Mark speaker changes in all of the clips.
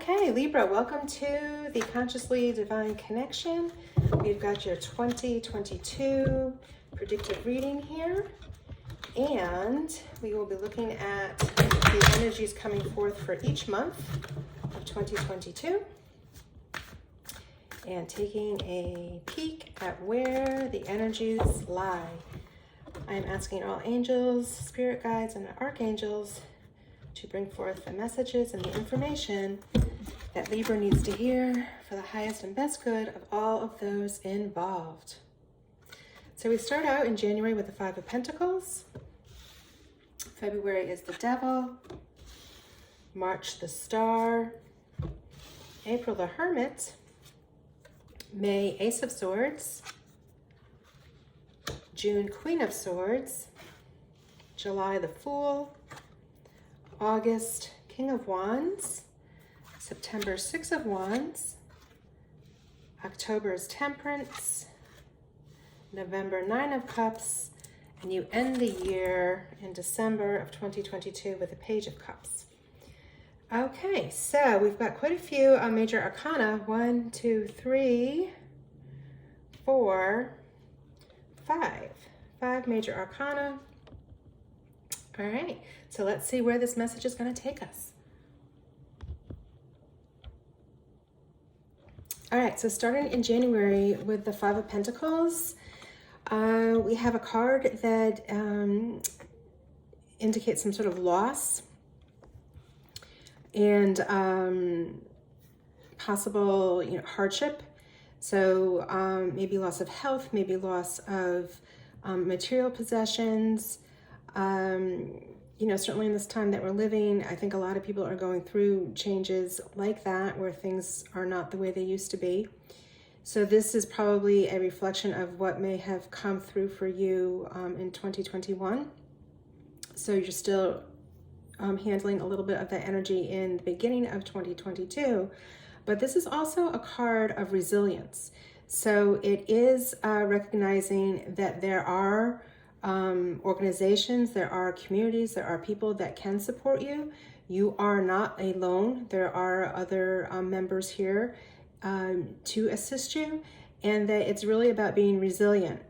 Speaker 1: Okay, Libra, welcome to the Consciously Divine Connection. We've got your 2022 predictive reading here, and we will be looking at the energies coming forth for each month of 2022 and taking a peek at where the energies lie. I am asking all angels, spirit guides, and archangels to bring forth the messages and the information that Libra needs to hear for the highest and best good of all of those involved. So we start out in January with the Five of Pentacles. February is the Devil. March, the Star. April, the Hermit. May, Ace of Swords. June, Queen of Swords. July, the Fool. August, King of Wands. September, Six of Wands. October is Temperance. November, Nine of Cups. And you end the year in December of 2022 with the Page of Cups. Okay, so we've got quite a few major arcana. 1, 2, 3, 4, 5. 5 major arcana. All right, so let's see where this message is going to take us. All right, so starting in January with the Five of Pentacles, we have a card that indicates some sort of loss and possible, hardship. So maybe loss of health, maybe loss of material possessions. Certainly in this time that we're living, I think a lot of people are going through changes like that where things are not the way they used to be. So this is probably a reflection of what may have come through for you in 2021. So you're still handling a little bit of that energy in the beginning of 2022, but this is also a card of resilience. So it is recognizing that there are organizations, there are communities, there are people that can support you. You are not alone. There are other members here to assist you, and that it's really about being resilient.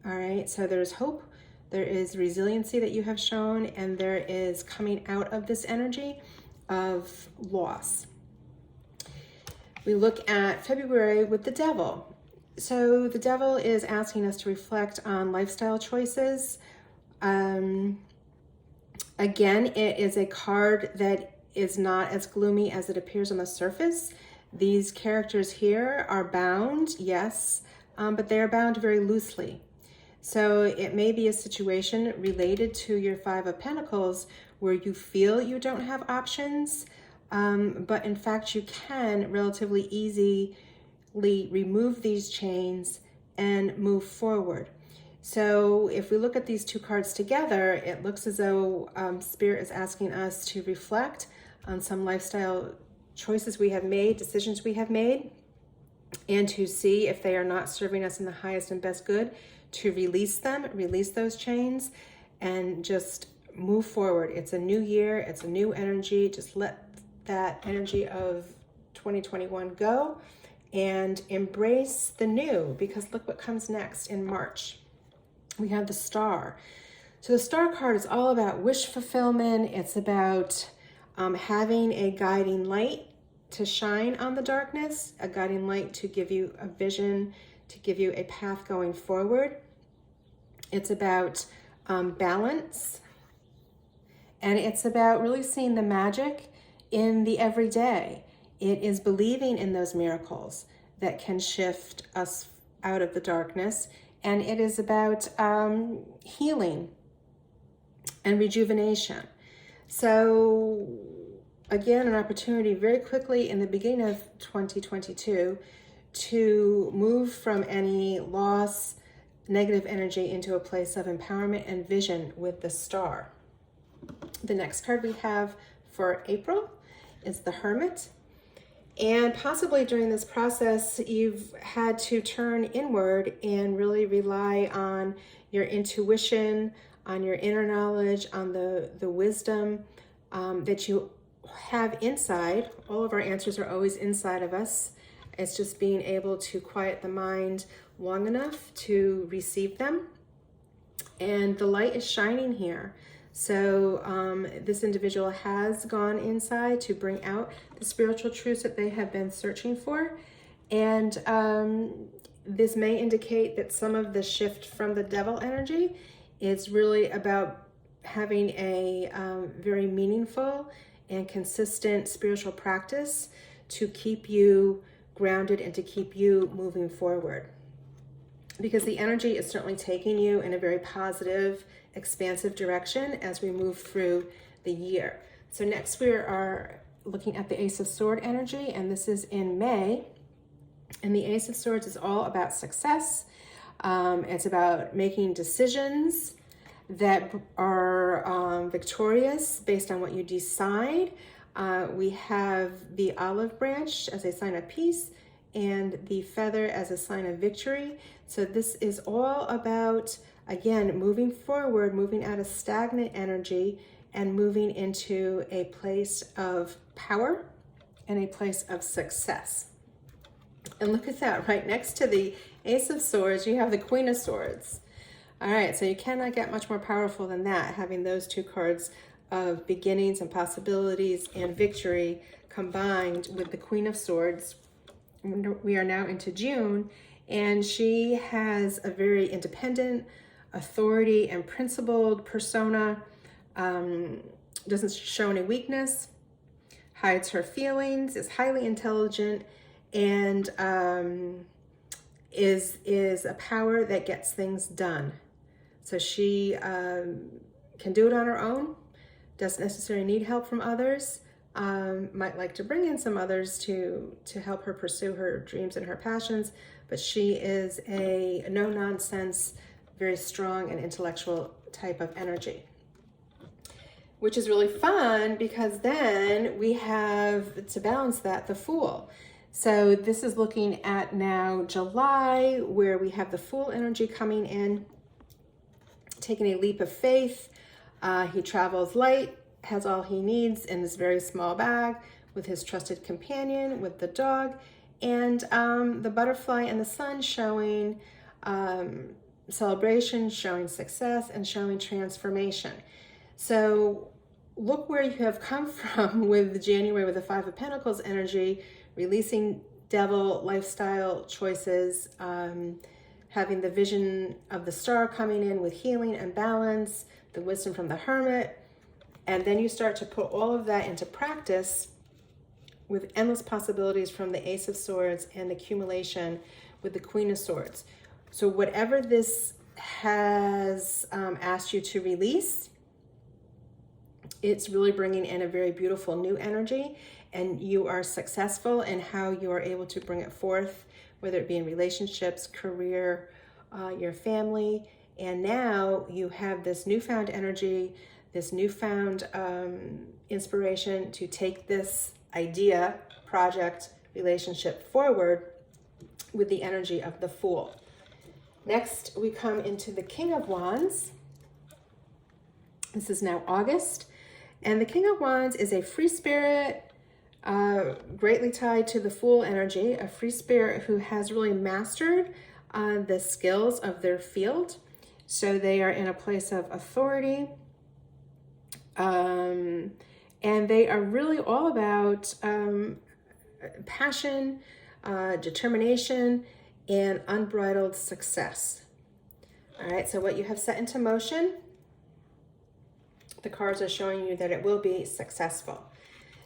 Speaker 1: All right, so there's hope, there is resiliency that you have shown, and there is coming out of this energy of loss. We look at February with the Devil. So the Devil is asking us to reflect on lifestyle choices. Again, it is a card that is not as gloomy as it appears on the surface. These characters here are bound, yes, but they are bound very loosely. So it may be a situation related to your Five of Pentacles where you feel you don't have options, but in fact you can relatively easily remove these chains and move forward. So if we look at these two cards together, it looks as though Spirit is asking us to reflect on some lifestyle choices we have made, decisions we have made, and to see if they are not serving us in the highest and best good, to release them, release those chains, and just move forward. It's a new year, it's a new energy. Just let that energy of 2021 go and embrace the new, because look what comes next in March. We have the Star. So the Star card is all about wish fulfillment. It's about having a guiding light to shine on the darkness, a guiding light to give you a vision, to give you a path going forward. It's about balance, and it's about really seeing the magic in the everyday. It is believing in those miracles that can shift us out of the darkness, and it is about healing and rejuvenation. So again, an opportunity very quickly in the beginning of 2022 to move from any loss, negative energy into a place of empowerment and vision with the Star. The next card we have for April is the Hermit. And possibly during this process, you've had to turn inward and really rely on your intuition, on your inner knowledge, on the wisdom that you have inside. All of our answers are always inside of us. It's just being able to quiet the mind long enough to receive them. And the light is shining here. So this individual has gone inside to bring out the spiritual truths that they have been searching for. And this may indicate that some of the shift from the devil energy is really about having a very meaningful and consistent spiritual practice to keep you grounded and to keep you moving forward. Because the energy is certainly taking you in a very positive, expansive direction as we move through the year. So next we are looking at the Ace of Swords energy, and this is in May. And the Ace of Swords is all about success. It's about making decisions that are victorious based on what you decide. We have the olive branch as a sign of peace and the feather as a sign of victory. So this is all about, again, moving forward, moving out of stagnant energy and moving into a place of power and a place of success. And look at that, right next to the Ace of Swords, you have the Queen of Swords. All right, so you cannot get much more powerful than that, having those two cards of beginnings and possibilities and victory combined with the Queen of Swords. We are now into June, and she has a very independent, authority and principled persona, doesn't show any weakness, hides her feelings, is highly intelligent, and is a power that gets things done. So she can do it on her own, doesn't necessarily need help from others, might like to bring in some others to help her pursue her dreams and her passions, but she is a no-nonsense, very strong and intellectual type of energy. Which is really fun because then we have, to balance that, the Fool. So this is looking at now July, where we have the Fool energy coming in, taking a leap of faith. He travels light, has all he needs in this very small bag with his trusted companion, with the dog, and the butterfly and the sun showing celebration, showing success, and showing transformation. So look where you have come from with January with the Five of Pentacles energy, releasing devil lifestyle choices, having the vision of the star coming in with healing and balance, the wisdom from the Hermit, and then you start to put all of that into practice with endless possibilities from the Ace of Swords and the accumulation with the Queen of Swords. So whatever this has asked you to release, it's really bringing in a very beautiful new energy, and you are successful in how you are able to bring it forth, whether it be in relationships, career, your family. And now you have this newfound energy, this newfound inspiration to take this idea, project, relationship forward with the energy of the Fool. Next, we come into the King of Wands. This is now August. And the King of Wands is a free spirit, greatly tied to the Fool energy, a free spirit who has really mastered the skills of their field. So they are in a place of authority. And they are really all about passion, determination, and unbridled success. All right, so what you have set into motion, the cards are showing you that it will be successful.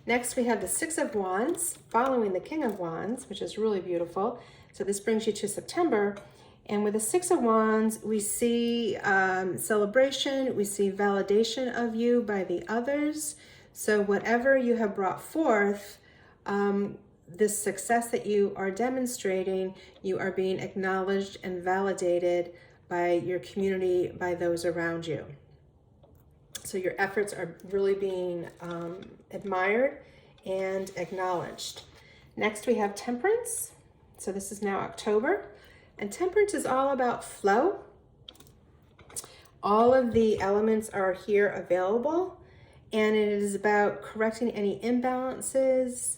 Speaker 1: Next, we have the Six of Wands following the King of Wands, which is really beautiful. So this brings you to September. And with the Six of Wands, we see celebration, we see validation of you by the others. So whatever you have brought forth, this success that you are demonstrating, you are being acknowledged and validated by your community, by those around you. So your efforts are really being admired and acknowledged. Next, we have Temperance. So this is now October. And Temperance is all about flow. All of the elements are here available. And it is about correcting any imbalances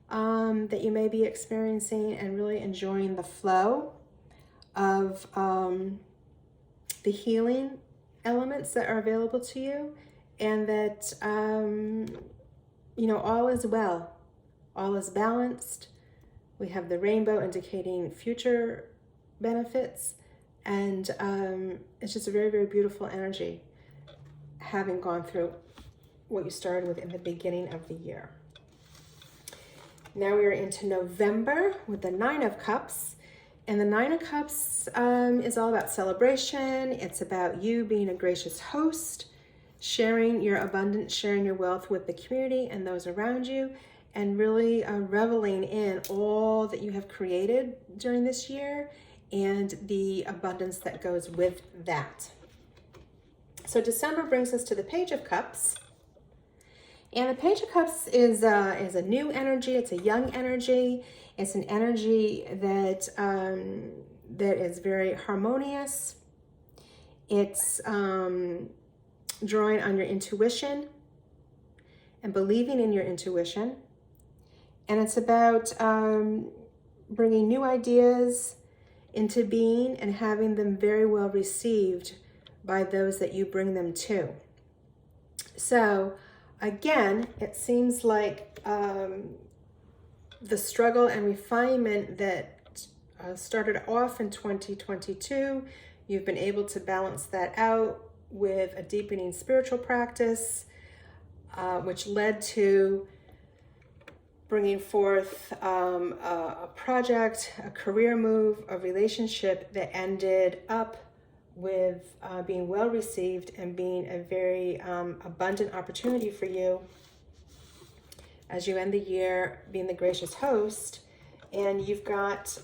Speaker 1: that you may be experiencing and really enjoying the flow of the healing elements that are available to you, and that, you know, all is well, all is balanced. We have the rainbow indicating future benefits, and it's just a very, very beautiful energy, having gone through what you started with in the beginning of the year. Now we are into November with the Nine of Cups. And the Nine of Cups is all about celebration. It's about you being a gracious host, sharing your abundance, sharing your wealth with the community and those around you, and really reveling in all that you have created during this year and the abundance that goes with that. So December brings us to the Page of Cups. And the Page of Cups is a new energy. It's a young energy. It's an energy that that is very harmonious. It's drawing on your intuition and believing in your intuition. And it's about bringing new ideas into being and having them very well received by those that you bring them to. So again, it seems like the struggle and refinement that started off in 2022, you've been able to balance that out with a deepening spiritual practice, which led to bringing forth a project, a career move, a relationship that ended up with being well received and being a very abundant opportunity for you as you end the year being the gracious host. And you've got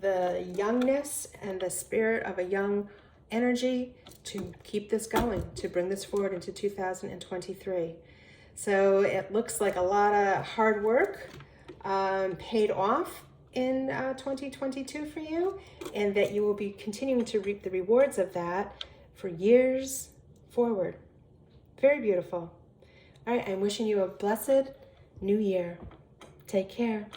Speaker 1: the youngness and the spirit of a young energy to keep this going, to bring this forward into 2023. So it looks like a lot of hard work paid off in 2022 for you, and that you will be continuing to reap the rewards of that for years forward. Very beautiful. All right, I'm wishing you a blessed new year. Take care.